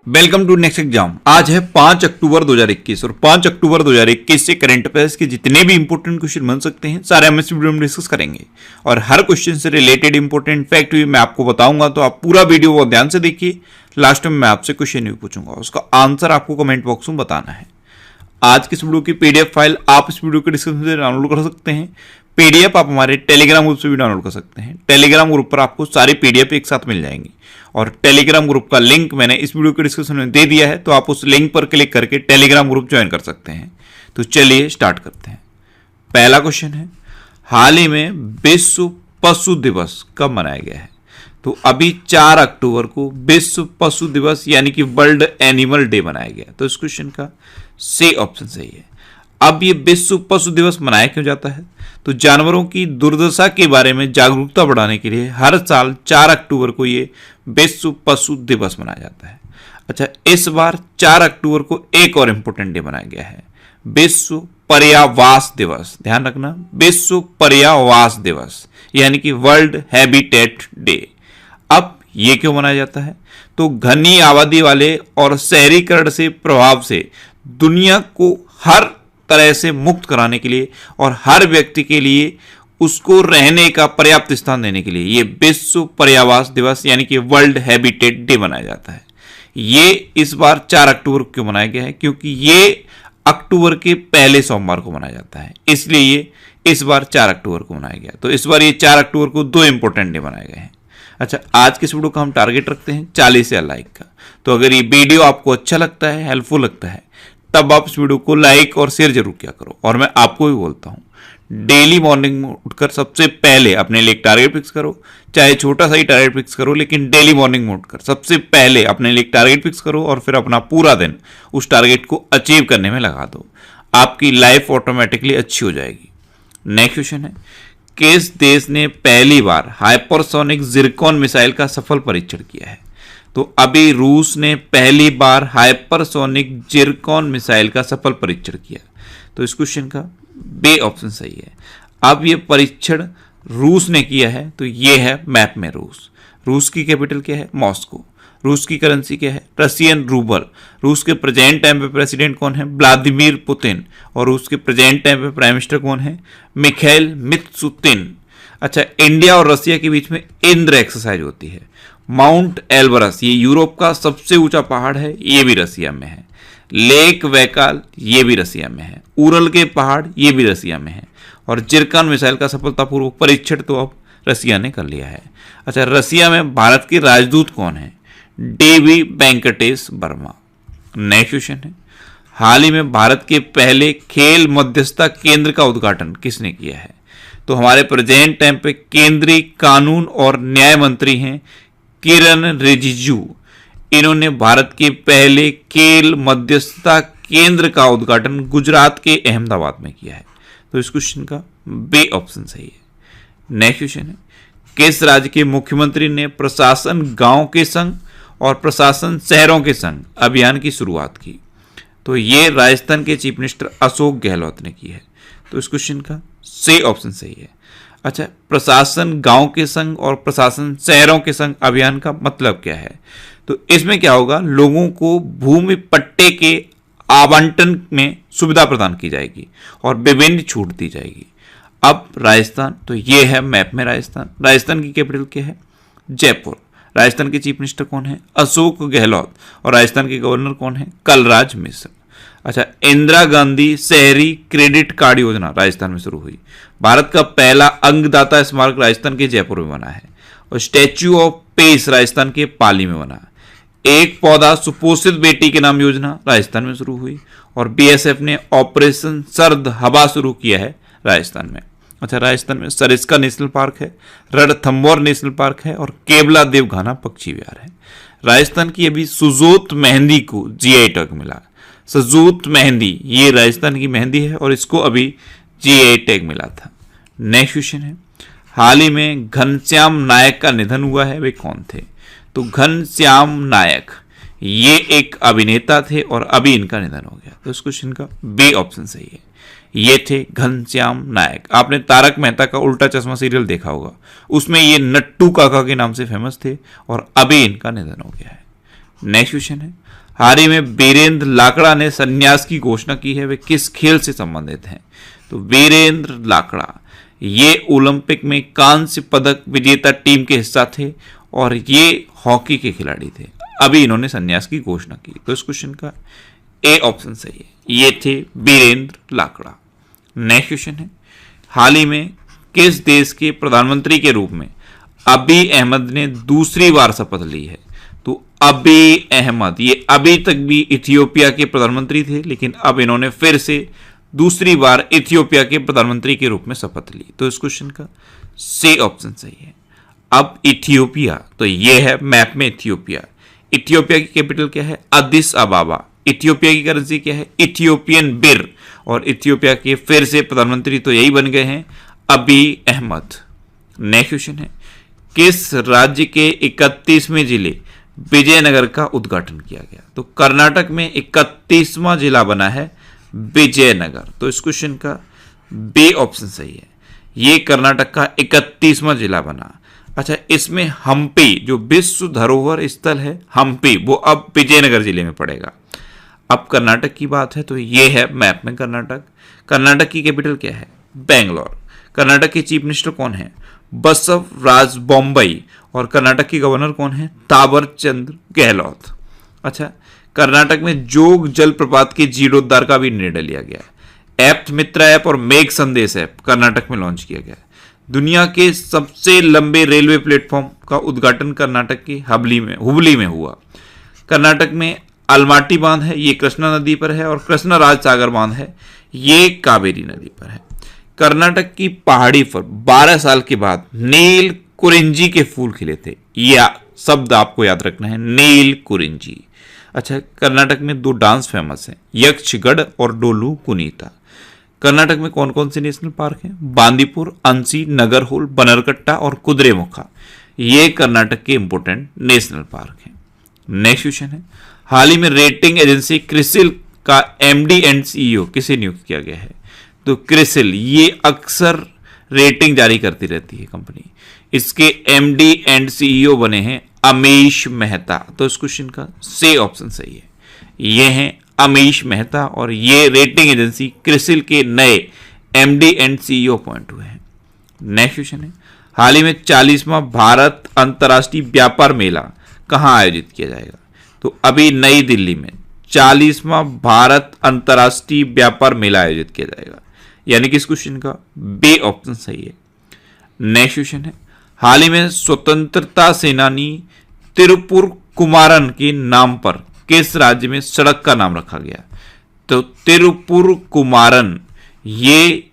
Welcome to next exam. आज है 5 अक्टूबर 2021 और 5 अक्टूबर 2021 से करंट अफेयर्स के जितने भी इंपॉर्टेंट क्वेश्चन बन सकते हैं सारे हम इस वीडियो में डिस्कस करेंगे और हर क्वेश्चन से रिलेटेड इंपॉर्टेंट फैक्ट भी मैं आपको बताऊंगा, तो आप पूरा वीडियो बहुत ध्यान से देखिए। लास्ट में मैं आपसे क्वेश्चन भी पूछूंगा, उसका आंसर आपको कमेंट बॉक्स में बताना है। आज की इस वीडियो की पीडीएफ फाइल आप इस वीडियो के डिस्क्रिप्शन से डाउनलोड कर सकते हैं। पीडीएफ आप हमारे टेलीग्राम ग्रुप से भी डाउनलोड कर सकते हैं। टेलीग्राम ग्रुप पर आपको सारी पीडीएफ एक साथ मिल जाएंगी और टेलीग्राम ग्रुप का लिंक मैंने इस वीडियो के डिस्क्रिप्शन में दे दिया है, तो आप उस लिंक पर क्लिक करके टेलीग्राम ग्रुप ज्वाइन कर सकते हैं। तो चलिए स्टार्ट करते हैं। पहला क्वेश्चन है, हाल ही में विश्व पशु दिवस कब मनाया गया है? तो अभी 4 अक्टूबर को विश्व पशु दिवस यानी कि वर्ल्ड एनिमल डे मनाया गया। तो इस क्वेश्चन का सी ऑप्शन सही है। अब ये विश्व पशु दिवस मनाया क्यों जाता है? तो जानवरों की दुर्दशा के बारे में जागरूकता बढ़ाने के लिए हर साल 4 अक्टूबर को ये विश्व पशु दिवस मनाया जाता है। अच्छा, इस बार 4 अक्टूबर को एक और इंपॉर्टेंट डे मनाया गया है, विश्व पर्यावास दिवस। ध्यान रखना, विश्व पर्यावास दिवस यानी कि वर्ल्ड हैबिटेट डे। अब ये क्यों मनाया जाता है? तो घनी आबादी वाले और शहरीकरण से प्रभाव से दुनिया को हर तरह से मुक्त कराने के लिए और हर व्यक्ति के लिए उसको रहने का पर्याप्त स्थान देने के लिए ये विश्व पर्यावास दिवस यानी कि वर्ल्ड हैबिटेट डे मनाया जाता है। ये इस बार 4 अक्टूबर को क्यों मनाया गया है? क्योंकि ये अक्टूबर के पहले सोमवार को मनाया जाता है, इसलिए ये इस बार 4 अक्टूबर को मनाया गया। तो इस बार ये 4 अक्टूबर को 2 इंपॉर्टेंट डे मनाए गए हैं। अच्छा, आज के इस वीडियो का हम टारगेट रखते हैं 40,000 लाइक का। तो अगर ये वीडियो आपको अच्छा लगता है, हेल्पफुल लगता है, तब आप इस वीडियो को लाइक और शेयर जरूर किया करो। और मैं आपको भी बोलता हूं, डेली मॉर्निंग में उठकर सबसे पहले अपने लिए एक टारगेट फिक्स करो, चाहे छोटा सा ही टारगेट फिक्स करो, लेकिन डेली मॉर्निंग में उठकर सबसे पहले अपने लिए एक टारगेट फिक्स करो और फिर अपना पूरा दिन उस टारगेट को अचीव करने में लगा दो। आपकी लाइफ ऑटोमेटिकली अच्छी हो जाएगी। नेक्स्ट क्वेश्चन है, किस देश ने पहली बार हाइपरसोनिक जिरकॉन मिसाइल का सफल परीक्षण किया है? तो अभी रूस ने पहली बार हाइपरसोनिक जिरकॉन मिसाइल का सफल परीक्षण किया। तो इस क्वेश्चन का बी ऑप्शन सही है। अब ये परीक्षण रूस ने किया है, तो ये है मैप में रूस। रूस की कैपिटल क्या है? मॉस्को। रूस की करेंसी क्या है? Russian rouble. रूस के प्रेजेंट टाइम पे प्रेसिडेंट कौन है? Vladimir Putin. और रूस के प्रेजेंट टाइम पे प्राइम मिनिस्टर कौन है? मिखाइल मित्सुतिन। अच्छा, इंडिया और रशिया के बीच में इंद्र एक्सरसाइज होती है। माउंट एल्बरस ये यूरोप का सबसे ऊंचा पहाड़ है, ये भी रसिया में है। लेक वैकाल ये भी रसिया में है। उरल के पहाड़ ये भी रसिया में है। और जिरकॉन मिसाइल का सफलतापूर्वक परीक्षण तो अब रसिया ने कर लिया है। अच्छा, रसिया में भारत के राजदूत कौन है? D B Venkatesh Varma. Next question है, हाल ही में भारत के पहले खेल मध्यस्थता केंद्र का उद्घाटन किसने किया है? तो हमारे प्रेजेंट टाइम पे केंद्रीय कानून और न्याय मंत्री हैं किरण रिजिजू। इन्होंने भारत के पहले खेल मध्यस्थता केंद्र का उद्घाटन गुजरात के अहमदाबाद में किया है। तो इस क्वेश्चन का बी ऑप्शन सही है। नेक्स्ट क्वेश्चन है, किस राज्य के मुख्यमंत्री ने प्रशासन गांव के संग और प्रशासन शहरों के संग अभियान की शुरुआत की? तो ये राजस्थान के चीफ मिनिस्टर अशोक गहलोत ने की है। तो इस क्वेश्चन का सी ऑप्शन सही है। अच्छा, प्रशासन गांव के संग और प्रशासन शहरों के संग अभियान का मतलब क्या है? तो इसमें क्या होगा, लोगों को भूमि पट्टे के आवंटन में सुविधा प्रदान की जाएगी और विभिन्न छूट दी जाएगी। अब राजस्थान, तो ये है मैप में राजस्थान। राजस्थान की कैपिटल क्या है? जयपुर। राजस्थान के चीफ मिनिस्टर कौन है? अशोक गहलोत। और राजस्थान के गवर्नर कौन है? कलराज मिश्र। अच्छा, इंदिरा गांधी शहरी क्रेडिट कार्ड योजना राजस्थान में शुरू हुई। भारत का पहला अंगदाता स्मारक राजस्थान के जयपुर में बना है। और स्टैच्यू ऑफ पीस राजस्थान के पाली में बना। एक पौधा सुपोषित बेटी के नाम योजना राजस्थान में शुरू हुई। और बीएसएफ ने ऑपरेशन सर्द हवा शुरू किया है राजस्थान में। अच्छा, राजस्थान में सरिस्का नेशनल पार्क है, रणथंभौर नेशनल पार्क है और केवला देवघाना पक्षी विहार है। राजस्थान की अभी सुजोत मेहंदी को जीआई टैग मिला। सजूत मेहंदी ये राजस्थान की मेहंदी है और इसको अभी जीआई टैग मिला था। नेक्स्ट क्वेश्चन है, हाल ही में घनश्याम नायक का निधन हुआ है, वे कौन थे? तो घनश्याम नायक ये एक अभिनेता थे और अभी इनका निधन हो गया। तो इस क्वेश्चन का बी ऑप्शन सही है। ये थे घनश्याम नायक। आपने तारक मेहता का उल्टा चश्मा सीरियल देखा होगा, उसमें ये नट्टू काका के नाम से फेमस थे और अभी इनका निधन हो गया है। नेक्स्ट क्वेश्चन है, हाल ही में वीरेंद्र लाकड़ा ने संन्यास की घोषणा की है, वे किस खेल से संबंधित हैं? तो वीरेंद्र लाकड़ा ये ओलंपिक में कांस्य पदक विजेता टीम के हिस्सा थे और ये हॉकी के खिलाड़ी थे। अभी इन्होंने संन्यास की घोषणा की। तो इस क्वेश्चन का ए ऑप्शन सही है, ये थे वीरेंद्र लाकड़ा। नेक्स्ट क्वेश्चन है, हाल ही में किस देश के प्रधानमंत्री के रूप में अबी अहमद ने दूसरी बार शपथ ली है? तो अबी अहमद ये अभी तक भी इथियोपिया के प्रधानमंत्री थे, लेकिन अब इन्होंने फिर से दूसरी बार इथियोपिया के प्रधानमंत्री के रूप में शपथ ली। तो इस क्वेश्चन का सी ऑप्शन सही है। अब इथियोपिया, तो ये है मैप में इथियोपिया। इथियोपिया की कैपिटल क्या है? अदिस अबाबा। इथियोपिया की करेंसी क्या है? इथियोपियन बिर। और इथियोपिया के फिर से प्रधानमंत्री तो यही बन गए हैं, अबी अहमद। नेक्स्ट क्वेश्चन है, किस राज्य के 31वें जिले विजयनगर का उद्घाटन किया गया? तो कर्नाटक में 31वां जिला बना है विजयनगर। तो इस क्वेश्चन का बी ऑप्शन सही है, ये कर्नाटक का 31वां जिला बना। अच्छा, इसमें हम्पी जो विश्व धरोहर स्थल है हम्पी, वो अब विजयनगर जिले में पड़ेगा। अब कर्नाटक की बात है तो ये है मैप में कर्नाटक। कर्नाटक की कैपिटल क्या है? बेंगलोर। कर्नाटक के चीफ मिनिस्टर कौन है? बसव राज बोम्बई। और कर्नाटक की गवर्नर कौन है? तावर चंद गहलोत। अच्छा, कर्नाटक में जोग जलप्रपात के जीर्णोद्धार का भी निर्णय लिया गया है। ऐप मित्रा ऐप और मेघ संदेश ऐप कर्नाटक में लॉन्च किया गया है। दुनिया के सबसे लंबे रेलवे प्लेटफॉर्म का उद्घाटन कर्नाटक के हुबली में हुआ। कर्नाटक में अलमाटी बांध है, ये कृष्णा नदी पर है। और कृष्णा राज सागर बांध है, ये कावेरी नदी पर है। कर्नाटक की पहाड़ी पर 12 साल के बाद नील कुरिंजी के फूल खिले थे। यह शब्द आपको याद रखना है, नील कुरिंजी। अच्छा, कर्नाटक में 2 डांस फेमस हैं, यक्षगढ़ और डोलू कुनीता। कर्नाटक में कौन कौन से नेशनल पार्क हैं? बांदीपुर, अंसी, नगरहोल, बनरकट्टा और कुद्रेमुखा। ये कर्नाटक के इंपोर्टेंट नेशनल पार्क हैं। नेक्स्ट क्वेश्चन है, हाल ही में रेटिंग एजेंसी क्रिसिल का एमडी एंड सीईओ किसे नियुक्त किया गया है? तो क्रिसिल ये अक्सर रेटिंग जारी करती रहती है कंपनी। इसके एमडी एंड सीईओ बने हैं अमीश मेहता। तो इस क्वेश्चन का सी ऑप्शन सही है, ये हैं अमीश मेहता और ये रेटिंग एजेंसी क्रिसिल के नए एमडी एंड सीईओ अपॉइंट हुए हैं। नेक्स्ट क्वेश्चन है, हाल ही में 40वां भारत अंतर्राष्ट्रीय व्यापार मेला कहां आयोजित किया जाएगा? तो अभी नई दिल्ली में 40वां भारत अंतर्राष्ट्रीय व्यापार मेला आयोजित किया जाएगा, यानी कि इस क्वेश्चन का बी ऑप्शन सही है। नेक्स्ट क्वेश्चन है, हाल ही में स्वतंत्रता सेनानी तिरुपुर कुमारन के नाम पर किस राज्य में सड़क का नाम रखा गया? तो तिरुपुर कुमारन ये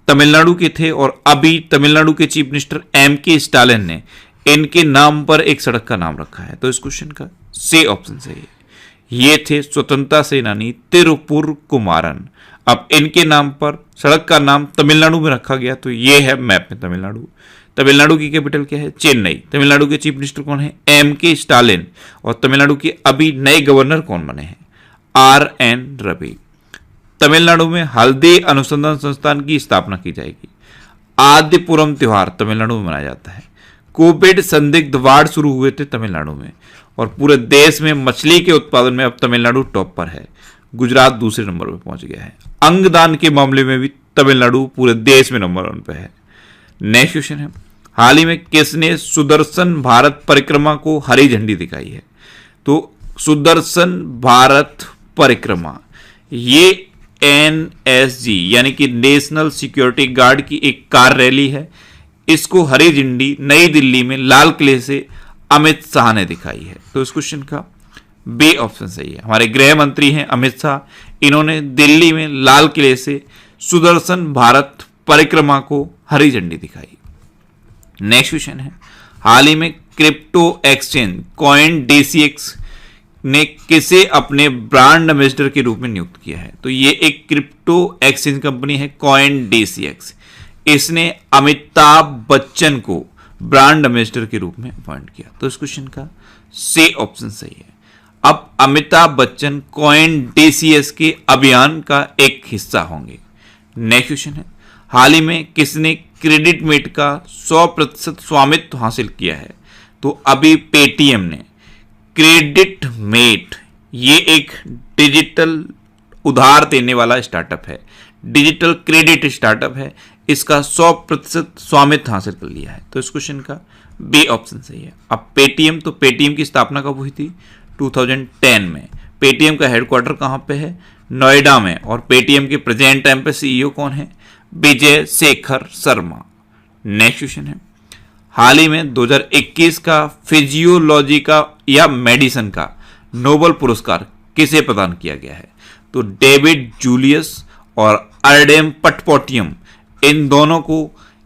तमिलनाडु के थे और अभी तमिलनाडु के चीफ मिनिस्टर एम.के. स्टालिन ने इनके नाम पर एक सड़क का नाम रखा है। तो इस क्वेश्चन का सी ऑप्शन सही है, ये थे स्वतंत्रता सेनानी तिरुपुर कुमारन। अब इनके नाम पर सड़क का नाम तमिलनाडु में रखा गया, तो ये है मैप में तमिलनाडु। तमिलनाडु की कैपिटल क्या है? चेन्नई। तमिलनाडु के चीफ मिनिस्टर कौन है? एम.के. स्टालिन। और तमिलनाडु के अभी नए गवर्नर कौन बने हैं? आर.एन. रवि। तमिलनाडु में हल्दी अनुसंधान संस्थान की स्थापना की जाएगी। आद्यपुरम त्योहार तमिलनाडु में मनाया जाता है। कोविड संदिग्ध वार्ड शुरू हुए थे तमिलनाडु में। और पूरे देश में मछली के उत्पादन में अब तमिलनाडु टॉप पर है, गुजरात दूसरे नंबर पर पहुंच गया है। अंगदान के मामले में भी तमिलनाडु पूरे देश में नंबर 1 पे है। नेक्स्ट क्वेश्चन है, हाल ही में किसने सुदर्शन भारत परिक्रमा को हरी झंडी दिखाई है? तो सुदर्शन भारत परिक्रमा ये एनएसजी यानी कि नेशनल सिक्योरिटी गार्ड की एक कार रैली है। इसको हरी झंडी नई दिल्ली में लाल किले से अमित शाह ने दिखाई है। तो इस क्वेश्चन का बी ऑप्शन सही है। हमारे गृह मंत्री हैं अमित शाह, इन्होंने दिल्ली में लाल किले से सुदर्शन भारत परिक्रमा को हरी झंडी दिखाई। नेक्स्ट क्वेश्चन है, हाल ही में क्रिप्टो एक्सचेंज कॉइन डीसीएक्स ने किसे अपने ब्रांड एम्बेसडर के रूप में नियुक्त किया है? तो ये एक क्रिप्टो एक्सचेंज कंपनी है कॉइन डीसीएक्स। इसने अमिताभ बच्चन को ब्रांड एम्बेसडर के रूप में अपॉइंट किया। तो इस क्वेश्चन का सी ऑप्शन सही है। अब अमिताभ बच्चन कॉइन डीसीएक्स के अभियान का एक हिस्सा होंगे। नेक्स्ट क्वेश्चन है, हाल ही में किसने क्रेडिटमेट का 100% स्वामित्व हासिल किया है? तो अभी पेटीएम ने क्रेडिट मेट, ये एक डिजिटल उधार देने वाला स्टार्टअप है, डिजिटल क्रेडिट स्टार्टअप है। इसका 100% स्वामित्व हासिल कर लिया है। तो इस क्वेश्चन का बी ऑप्शन सही है। अब पेटीएम, तो पेटीएम की स्थापना कब हुई थी? 2010 में। पेटीएम का हेडक्वार्टर कहाँ पे है? नोएडा में। और पेटीएम के प्रेजेंट टाइम पे सीईओ कौन है? विजय शेखर शर्मा। नेक्स्ट क्वेश्चन है, हाल ही में 2021 का फिजियोलॉजी का या मेडिसिन का नोबेल पुरस्कार किसे प्रदान किया गया है? तो डेविड जूलियस और अर्डेम पटपोटियम, इन दोनों को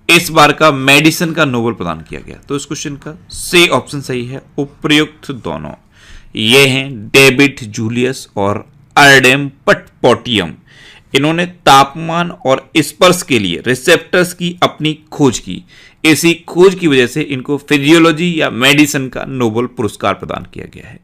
इस बार का मेडिसिन का नोबेल प्रदान किया गया। तो इस क्वेश्चन का सी ऑप्शन सही है। उपयुक्त दोनों ये हैं डेविड जूलियस और अर्डेम पटपोटियम। इन्होंने तापमान और स्पर्श के लिए रिसेप्टर्स की अपनी खोज की। इसी खोज की वजह से इनको फिजियोलॉजी या मेडिसिन का नोबेल पुरस्कार प्रदान किया गया है।